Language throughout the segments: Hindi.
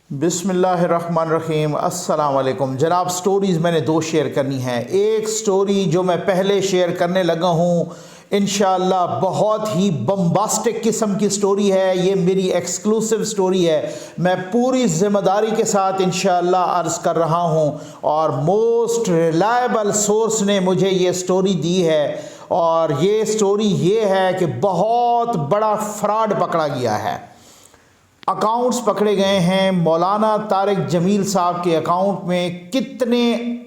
बिस्मिल्लाहिर्रहमानिर्रहीम। अस्सलाम वालेकुम जनाब। स्टोरीज़ मैंने दो शेयर करनी है। एक स्टोरी जो मैं पहले शेयर करने लगा हूँ इंशाअल्लाह बहुत ही बम्बास्टिक किस्म की स्टोरी है। ये मेरी एक्सक्लूसिव स्टोरी है। मैं पूरी ज़िम्मेदारी के साथ इंशाअल्लाह अर्ज़ कर रहा हूँ और मोस्ट रिलायबल सोर्स ने मुझे ये स्टोरी दी है। और ये स्टोरी ये है कि बहुत बड़ा फ्रॉड पकड़ा गया है। अकाउंट्स पकड़े गए हैं। मौलाना तारिक जमील साहब के अकाउंट में कितने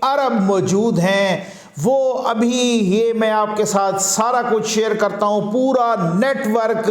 अरब मौजूद हैं वो अभी ये मैं आपके साथ सारा कुछ शेयर करता हूँ। पूरा नेटवर्क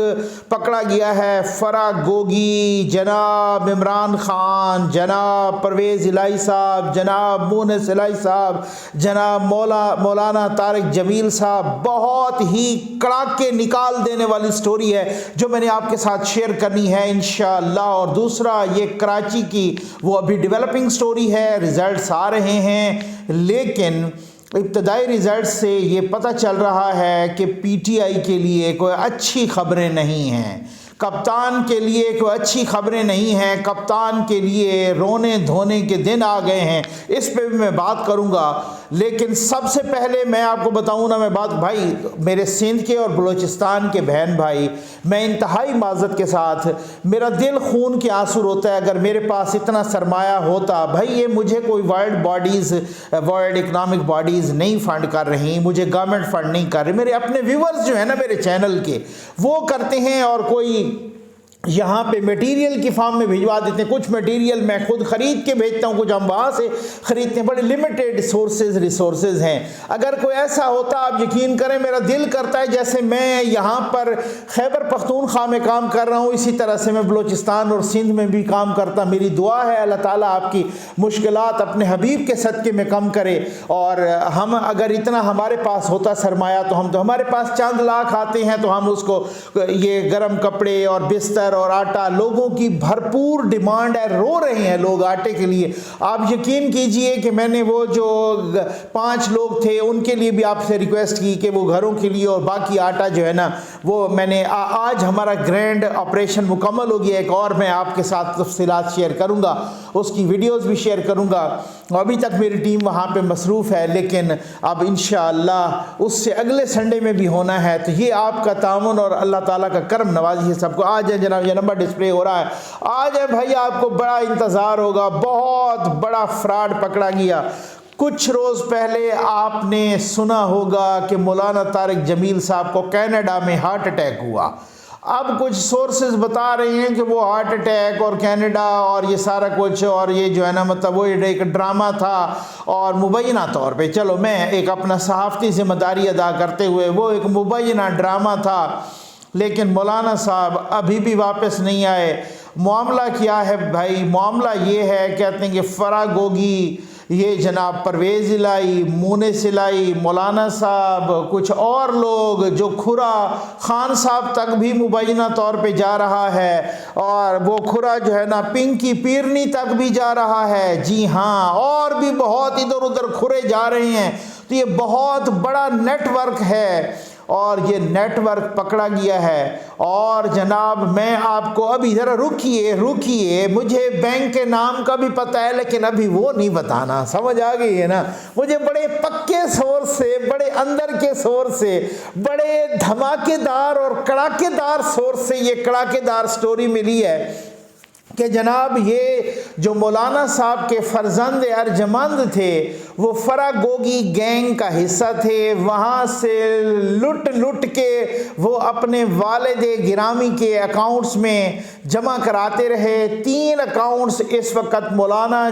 पकड़ा गया है। फरा गोगी, जनाब इमरान खान, जनाब परवेज़ इलाही साहब, जनाब मुनिस इलाही साहब, जनाब मौलाना तारिक जमील साहब। बहुत ही कड़ाके निकाल देने वाली स्टोरी है जो मैंने आपके साथ शेयर करनी है इंशाअल्लाह। और दूसरा ये कराची की वो अभी डेवलपिंग स्टोरी है। रिज़ल्ट्स आ रहे हैं लेकिन इब्तदाई रिज़ल्ट से ये पता चल रहा है कि पीटीआई के लिए कोई अच्छी खबरें नहीं हैं। कप्तान के लिए कोई अच्छी खबरें नहीं हैं। कप्तान के लिए रोने धोने के दिन आ गए हैं। इस पे भी मैं बात करूंगा। लेकिन सबसे पहले मैं आपको बताऊं ना, मैं बात भाई मेरे सिंध के और बलूचिस्तान के बहन भाई, मैं इंतहाई माज़रत के साथ मेरा दिल खून के आंसू रोता है। अगर मेरे पास इतना सरमाया होता भाई, ये मुझे कोई वर्ल्ड इकनॉमिक बॉडीज़ नहीं फंड कर रही, मुझे गवर्नमेंट फंड नहीं कर रही। मेरे अपने व्यूवर्स जो है ना मेरे चैनल के, वो करते हैं और कोई यहाँ पे मटेरियल की फॉर्म में भिजवा देते हैं। कुछ मटेरियल मैं खुद ख़रीद के भेजता हूँ, कुछ हम वहाँ से ख़रीदते हैं। बड़े लिमिटेड रिसोर्सेज हैं। अगर कोई ऐसा होता, आप यकीन करें मेरा दिल करता है जैसे मैं यहाँ पर खैबर पख्तूनख्वा में काम कर रहा हूँ, इसी तरह से मैं बलूचिस्तान और सिंध में भी काम करता। मेरी दुआ है अल्लाह ताला आपकी मुश्किलात अपने हबीब के सदक़े में कम करे। और हम अगर इतना हमारे पास होता सरमाया तो हमारे पास चंद लाख आते हैं तो हम उसको ये गर्म कपड़े और बिस्तर और आटा, लोगों की भरपूर डिमांड है, रो रहे हैं लोग आटे के लिए। आप यकीन कीजिए कि मैंने वो जो 5 लोग थे उनके लिए भी आपसे रिक्वेस्ट की कि वो घरों के लिए और बाकी आटा जो है ना वो मैंने आज हमारा ग्रैंड ऑपरेशन मुकम्मल हो गया। एक और मैं आपके साथ तफसीलात शेयर करूंगा, उसकी वीडियोस भी शेयर करूंगा। अभी तक मेरी टीम वहाँ पे मसरूफ़ है लेकिन अब इंशाअल्लाह उससे अगले संडे में भी होना है। तो ये आपका तामुन और अल्लाह ताला का करम नवाजी है सबको। आज है जनाब, ये नंबर डिस्प्ले हो रहा है, आज है भाई, आपको बड़ा इंतज़ार होगा। बहुत बड़ा फ्रॉड पकड़ा गया। कुछ रोज़ पहले आपने सुना होगा कि मौलाना तारिक जमील साहब को कनाडा में हार्ट अटैक हुआ। अब कुछ सोर्सेज बता रहे हैं कि वो हार्ट अटैक और कनाडा और ये सारा कुछ और ये जो है ना मतलब वो एक ड्रामा था। और मुबैना तौर पे, चलो मैं एक अपना सहाफ़ती ज़िम्मेदारी अदा करते हुए, वो एक मुबैना ड्रामा था लेकिन मौलाना साहब अभी भी वापस नहीं आए। मामला क्या है भाई? मामला ये है, कहते हैं कि फरा गोगी, ये जनाब परवेज़ इलाही, मुनिस इलाही, मौलाना साहब, कुछ और लोग, जो खुरा खान साहब तक भी मुबैना तौर पे जा रहा है और वो खुरा जो है ना पिंकी पीरनी तक भी जा रहा है। जी हाँ, और भी बहुत इधर उधर खुरे जा रहे हैं। तो ये बहुत बड़ा नेटवर्क है और ये नेटवर्क पकड़ा गया है। और जनाब मैं आपको अभी ज़रा रुकिए, मुझे बैंक के नाम का भी पता है लेकिन अभी वो नहीं बताना, समझ आ गई है ना। मुझे बड़े पक्के सोर्स से, बड़े अंदर के सोर्स से, बड़े धमाकेदार और कड़ाकेदार सोर्स से ये कड़ाकेदार स्टोरी मिली है कि जनाब ये जो मौलाना साहब के फर्जंद अर्जमंद थे वो फरा गोगी गैंग का हिस्सा थे। वहाँ से लुट के वो अपने वालिद गिरामी के अकाउंट्स में जमा कराते रहे। 3 अकाउंट्स इस वक्त मौलाना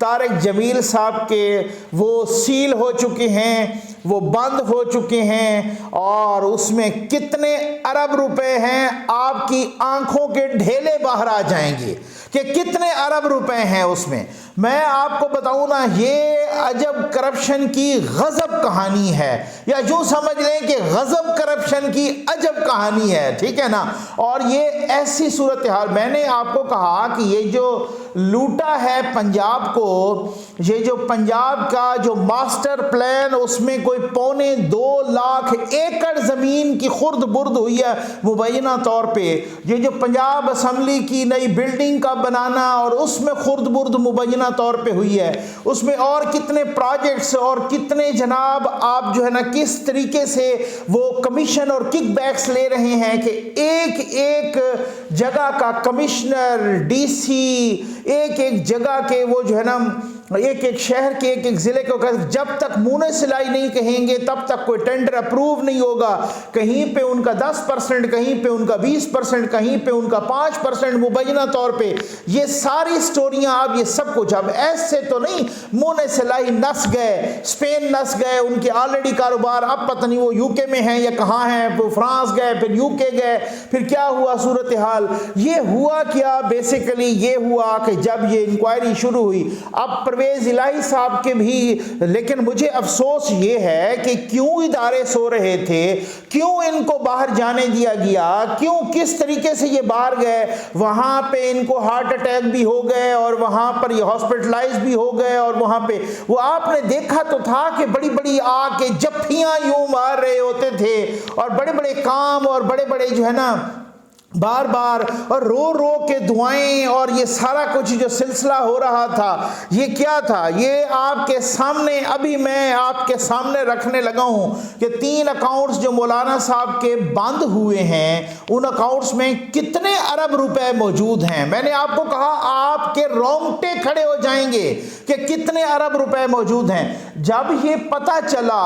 तारिक जमील साहब के वो सील हो चुके हैं, वो बंद हो चुके हैं और उसमें कितने अरब रुपए हैं आपकी आंखों के ढेले बाहर आ जाएंगे कि कितने अरब रुपए हैं उसमें। मैं आपको बताऊं ना, ये अजब करप्शन की गजब कहानी है, या यूं समझ लें कि गजब करप्शन की अजब कहानी है, ठीक है ना। और ये ऐसी सूरत हाल, मैंने आपको कहा कि ये जो लूटा है पंजाब को, ये जो पंजाब का जो मास्टर प्लान, उसमें कोई 2.25 लाख एकड़ ज़मीन की खुर्द बुर्द हुई है मुबैना तौर पे। ये जो पंजाब असम्बली की नई बिल्डिंग का बनाना और उसमें खुर्द बुर्द मुबैना तौर पे हुई है, उसमें और कितने प्रोजेक्ट्स और कितने जनाब आप जो है ना किस तरीके से वो कमीशन और किकबैक्स ले रहे हैं कि एक एक जगह का कमिश्नर, डीसी, एक एक जगह के वो जो है ना एक एक शहर के एक एक ज़िले को जब तक मुँह ने सिलाई नहीं कहेंगे तब तक कोई टेंडर अप्रूव नहीं होगा। कहीं पे उनका 10%, कहीं पे उनका 20%, कहीं पे उनका 5% मुबैना तौर पे। ये सारी स्टोरियां आप ये सब कुछ अब ऐसे तो नहीं मुँह ने सिलाई नस गए, स्पेन नस गए, उनके ऑलरेडी कारोबार अब पता नहीं वो यूके में हैं या कहाँ हैं, वो फ्रांस गए, फिर यूके गए, फिर क्या हुआ सूरत हाल। ये हुआ क्या, बेसिकली ये हुआ कि जब ये इंक्वायरी शुरू हुई, अब परवेज इलाही साहब के भी, लेकिन मुझे अफसोस ये है कि क्यों इदारे सो रहे थे, क्यों इनको बाहर जाने दिया गया, क्यों किस तरीके से ये बाहर गए, वहां पे इनको हार्ट अटैक भी हो गए और वहां पर ये हॉस्पिटलाइज भी हो गए। और वहां पे वो आपने देखा तो था कि बड़ी बड़ी आके जफ्फियां यूं मार रहे होते थे और बड़े बड़े काम और बड़े बड़े जो है ना बार बार और रो रो के दुआएं और ये सारा कुछ जो सिलसिला हो रहा था, ये क्या था, ये आपके सामने अभी मैं आपके सामने रखने लगा हूं कि 3 अकाउंट्स जो मौलाना साहब के बंद हुए हैं, उन अकाउंट्स में कितने अरब रुपए मौजूद हैं। मैंने आपको कहा आपके रोंगटे खड़े हो जाएंगे कि कितने अरब रुपए मौजूद हैं। जब ये पता चला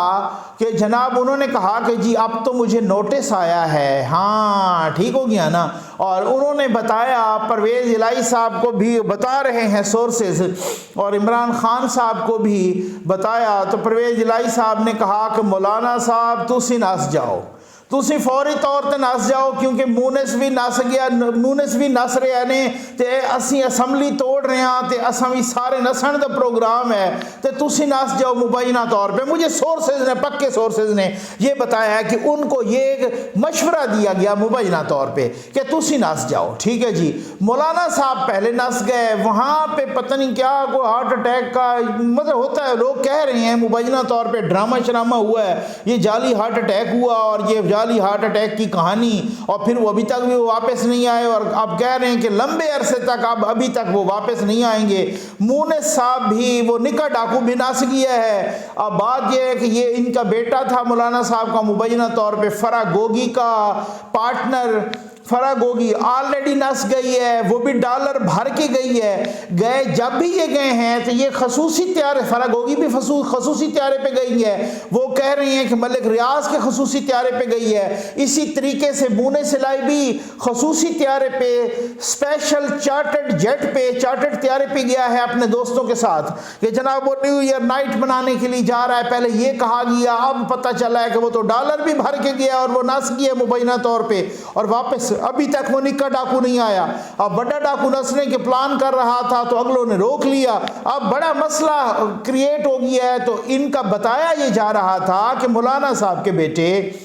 कि जनाब उन्होंने कहा कि जी अब तो मुझे नोटिस आया है, हाँ ठीक हो गया ना, और उन्होंने बताया, परवेज इलाही साहब को भी बता रहे हैं सोर्सेज और इमरान खान साहब को भी बताया, तो परवेज इलाही साहब ने कहा कि मौलाना साहब तुसी नस जाओ, तुसी फौरी तौर पर नस जाओ, क्योंकि मूनिस भी नस गया, मूनिस भी नस रहे ने ते असी असैम्बली तोड़ रहे हैं ते असा भी सारे नसन का प्रोग्राम है, तो तुसी नस जाओ मुबैना तौर पे। मुझे सोर्सेज ने, पक्के सोर्सेज ने ये बताया है कि उनको ये एक मशवरा दिया गया मुबैना तौर पे कि तुसी नस जाओ, ठीक है जी। मौलाना साहब पहले नस गए, वहाँ पे पता नहीं क्या कोई हार्ट अटैक का मतलब होता है, लोग कह रहे हैं मुबैना तौर पर ड्रामा शरामा हुआ है, ये जाली हार्ट अटैक हुआ और ये हार्ट अटैक की कहानी, और फिर वो अभी तक भी वो वापस नहीं आए और अब कह रहे हैं कि लंबे अरसे तक अब अभी तक वो वापस नहीं आएंगे। मूनिस साहब भी वो निका डाकू भी नस गया है। अब बात ये है कि ये इनका बेटा था मौलाना साहब का मुबैना तौर पे फराह गोगी का पार्टनर, फराह गोगी ऑलरेडी नस गई है, वो भी डॉलर भर के गई है। गए जब भी ये गए हैं तो ये खसूसी त्यारे, फराह गोगी भी खसूसी त्यारे पे गई है, वो कह रही हैं कि मलिक रियाज के खसूसी त्यारे पे गई है। इसी तरीके से मूने सिलाई भी खसूसी त्यारे पे, स्पेशल चार्टर्ड जेट पे, चार्टर्ड त्यारे पे गया है अपने दोस्तों के साथ कि जनाब वो न्यू ईयर नाइट मनाने के लिए जा रहा है। पहले ये कहा गया, अब पता चला है कि वो तो डॉलर भी भर के गया और वो नस गया मुबैना तौर पे, और वापस अभी तक वो निक्का डाकू नहीं आया। अब बड़ा डाकू नसने के प्लान कर रहा था तो अगलों ने रोक लिया, अब बड़ा मसला क्रिएट हो गया है। तो इनका बताया ये जा रहा था कि मौलाना साहब के बेटे,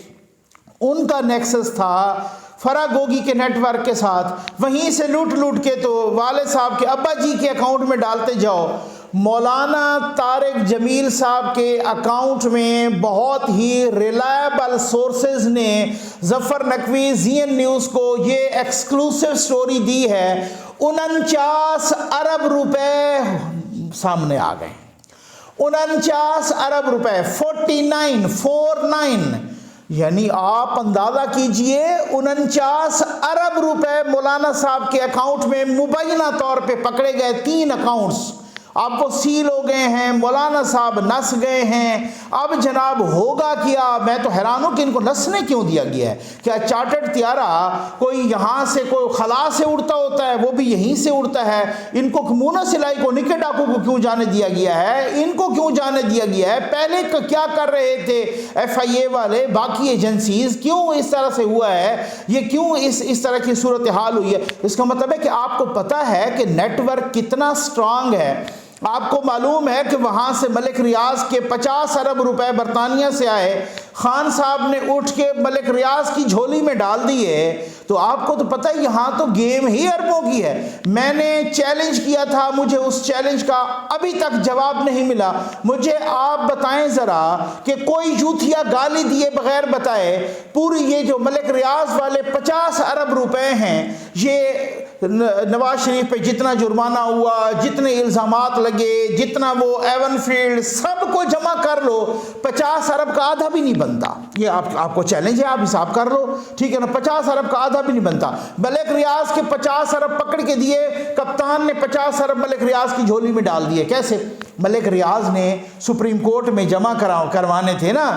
उनका नेक्सस था फराह गोगी के नेटवर्क के साथ, वहीं से लूट लूट के तो वाले साहब के अब्बा जी के अकाउंट में डालते जाओ। मौलाना तारिक जमील साहब के अकाउंट में बहुत ही रिलायबल सोर्सेज ने जफर नकवी जीएन न्यूज़ को ये एक्सक्लूसिव स्टोरी दी है। 49 अरब रुपए सामने आ गए, 49 अरब रुपए, 49 यानी आप अंदाजा कीजिए 49 अरब रुपए मौलाना साहब के अकाउंट में मुबैना तौर पे पकड़े गए। 3 अकाउंट्स आपको सील हो गए हैं, मौलाना साहब नस गए हैं। अब जनाब होगा क्या, मैं तो हैरान हूं कि इनको नसने क्यों दिया गया है। क्या चार्टर्ड त्यारा कोई यहाँ से कोई खला से उड़ता होता है, वो भी यहीं से उड़ता है। इनको मूना सिलाई को, निके डाकू को क्यों जाने दिया गया है, इनको क्यों जाने दिया गया है। पहले क्या कर रहे थे FIA वाले, बाकी एजेंसीज, क्यों इस तरह से हुआ है, ये क्यों इस तरह की सूरत हाल हुई है। इसका मतलब है कि आपको पता है कि नेटवर्क कितना स्ट्रांग है। आपको मालूम है कि वहां से मलिक रियाज के 50 अरब रुपए बरतानिया से आए, खान साहब ने उठ के मलिक रियाज की झोली में डाल दिए, तो आपको तो पता है यहाँ तो गेम ही अरबों की है। मैंने चैलेंज किया था, मुझे उस चैलेंज का अभी तक जवाब नहीं मिला। मुझे आप बताएं ज़रा कि कोई यूथिया गाली दिए बगैर बताए पूरी ये जो मलिक रियाज वाले 50 अरब रुपए हैं, ये नवाज शरीफ पे जितना जुर्माना हुआ, जितने इल्ज़ामात लगे, जितना वो एवन फील्ड सबको जमा कर लो, 50 अरब का आधा भी नहीं बनता। ये आपको चैलेंज है, आप हिसाब कर लो, ठीक है ना। 50 अरब का आधा भी नहीं बनता। मलिक रियाज के 50 अरब पकड़ के दिए, कप्तान ने 50 अरब मलिक रियाज की झोली में डाल दिए। कैसे? मलिक रियाज ने सुप्रीम कोर्ट में जमा करवाने थे ना,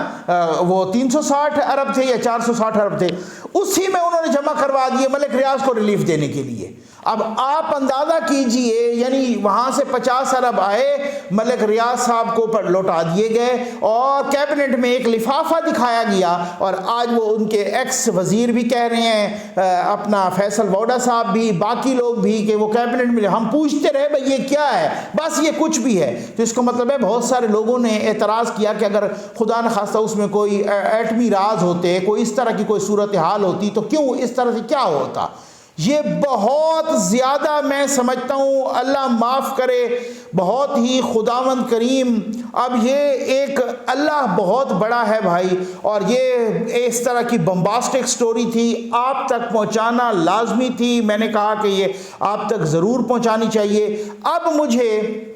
वो 360 अरब थे या 460 अरब थे, उसी में उन्होंने जमा करवा दिए मलिक रियाज को रिलीफ देने के लिए। अब आप अंदाजा कीजिए, यानी वहां से 50 अरब आए, मलिक रियाज साहब को पर लौटा दिए गए और कैबिनेट में एक लिफाफा दिखाया गया। और आज वो उनके एक्स वजीर भी कह रहे हैं, अपना फैसल वोडा साहब भी, बाकी लोग भी, कि वो कैबिनेट में हम पूछते रहे भाई ये क्या है, बस ये कुछ भी है। तो इसका मतलब है बहुत सारे लोगों ने एतराज़ किया कि अगर खुदा न खास्ता उसमें कोई एटमी राज होते, कोई इस तरह की कोई सूरत हाल होती तो क्यों इस तरह से क्या होता। ये बहुत ज़्यादा मैं समझता हूँ, अल्लाह माफ़ करे, बहुत ही खुदावंद करीम। अब ये एक अल्लाह बहुत बड़ा है भाई, और ये इस तरह की बम्बास्टिक स्टोरी थी, आप तक पहुँचाना लाजमी थी। मैंने कहा कि ये आप तक ज़रूर पहुँचानी चाहिए। अब मुझे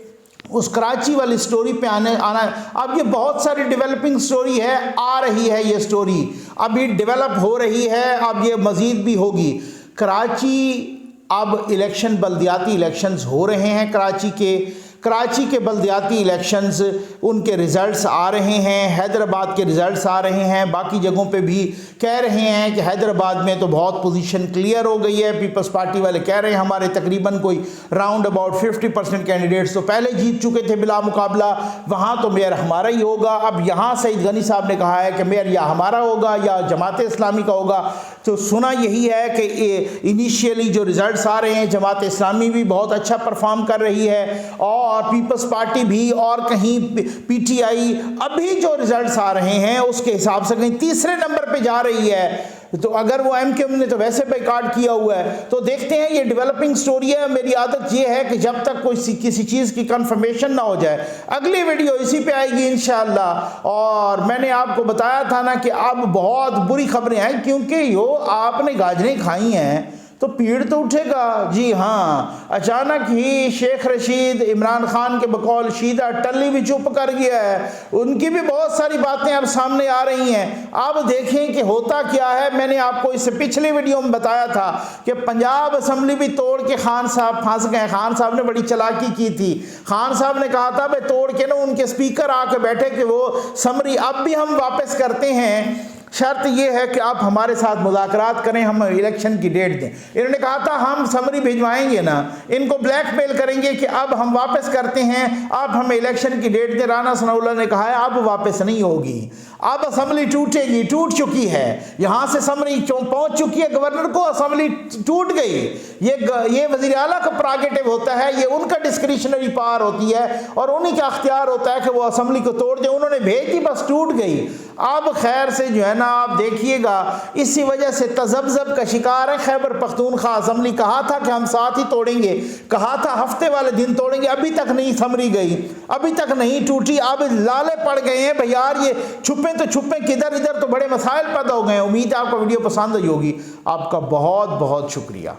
उस कराची वाली स्टोरी पे आना है। अब ये बहुत सारी डेवलपिंग स्टोरी है, आ रही है ये स्टोरी, अभी डेवलप हो रही है, अब ये मज़ीद भी होगी। कराची अब इलेक्शन, बल्दियाती इलेक्शंस हो रहे हैं कराची के बल्दियाती इलेक्शंस, उनके रिज़ल्ट्स आ रहे हैं। हैदराबाद के रिज़ल्ट्स आ रहे हैं, बाकी जगहों पे भी कह रहे हैं कि हैदराबाद में तो बहुत पोजीशन क्लियर हो गई है। पीपल्स पार्टी वाले कह रहे हैं हमारे तकरीबन कोई राउंड अबाउट 50% कैंडिडेट्स तो पहले जीत चुके थे बिला मुकाबला, वहाँ तो मेयर हमारा ही होगा। अब यहाँ सईद गनी साहब ने कहा है कि मेयर या हमारा होगा या जमात इस्लामी का होगा। तो सुना यही है कि इनिशियली जो रिज़ल्ट्स आ रहे हैं, जमात इस्लामी भी बहुत अच्छा परफॉर्म कर रही है और पीपल्स पार्टी भी, और कहीं पीटीआई अभी जो रिजल्ट्स आ रहे हैं उसके हिसाब से कहीं तीसरे नंबर पे जा रही है। तो अगर वो एमक्यूएम ने तो वैसे बाइकाट किया हुआ है, तो देखते हैं। ये डेवलपिंग स्टोरी है। मेरी आदत ये है कि जब तक कोई किसी चीज़ की कंफर्मेशन ना हो जाए, अगली वीडियो इसी पे आएगी इंशाअल्लाह। और मैंने आपको बताया था ना कि अब बहुत बुरी खबरें हैं, क्योंकि यो आपने गाजरें खाई हैं तो पीड़ तो उठेगा। जी हाँ, अचानक ही शेख रशीद इमरान खान के बकौल शीदा टल्ली भी चुप कर गया है। उनकी भी बहुत सारी बातें अब सामने आ रही हैं। अब देखें कि होता क्या है। मैंने आपको इससे पिछली वीडियो में बताया था कि पंजाब असम्बली भी तोड़ के खान साहब फंस गए। खान साहब ने बड़ी चालाकी की थी। खान साहब ने कहा था भाई तोड़ के ना उनके स्पीकर आके बैठे कि वो समरी अब भी हम वापस करते हैं, शर्त यह है कि आप हमारे साथ मुज़ाकरात करें, हम इलेक्शन की डेट दें। इन्होंने कहा था हम समरी भिजवाएंगे ना, इनको ब्लैकमेल करेंगे कि अब हम वापस करते हैं, आप हमें इलेक्शन की डेट दें। राना सनाउल्लाह ने कहा है अब वापस नहीं होगी, अब असम्बली टूटेगी, टूट चुकी है। यहाँ से समरी पहुँच चुकी है गवर्नर को, असम्बली टूट गई। ये वज़ीर आला का प्रेरोगेटिव होता है, ये उनका डिस्क्रिशनरी पावर होती है और उन्हीं का अख्तियार होता है कि वो असम्बली को तोड़ दे। उन्होंने भेज दी, बस टूट गई। अब खैर से जो है ना, आप देखिएगा इसी वजह से तजब्जब का शिकार है खैबर पख्तूनख्वा असम्बली। कहा था कि हम साथ ही तोड़ेंगे, कहा था हफ्ते वाले दिन तोड़ेंगे, अभी तक नहीं समरी गई, अभी तक नहीं टूटी। अब लाले पड़ गए हैं भाई यार, ये छुपे तो छुपे किधर, इधर तो बड़े मसाइल पैदा हो गए हैं। उम्मीद है आपको वीडियो पसंद आई होगी। आपका बहुत बहुत शुक्रिया।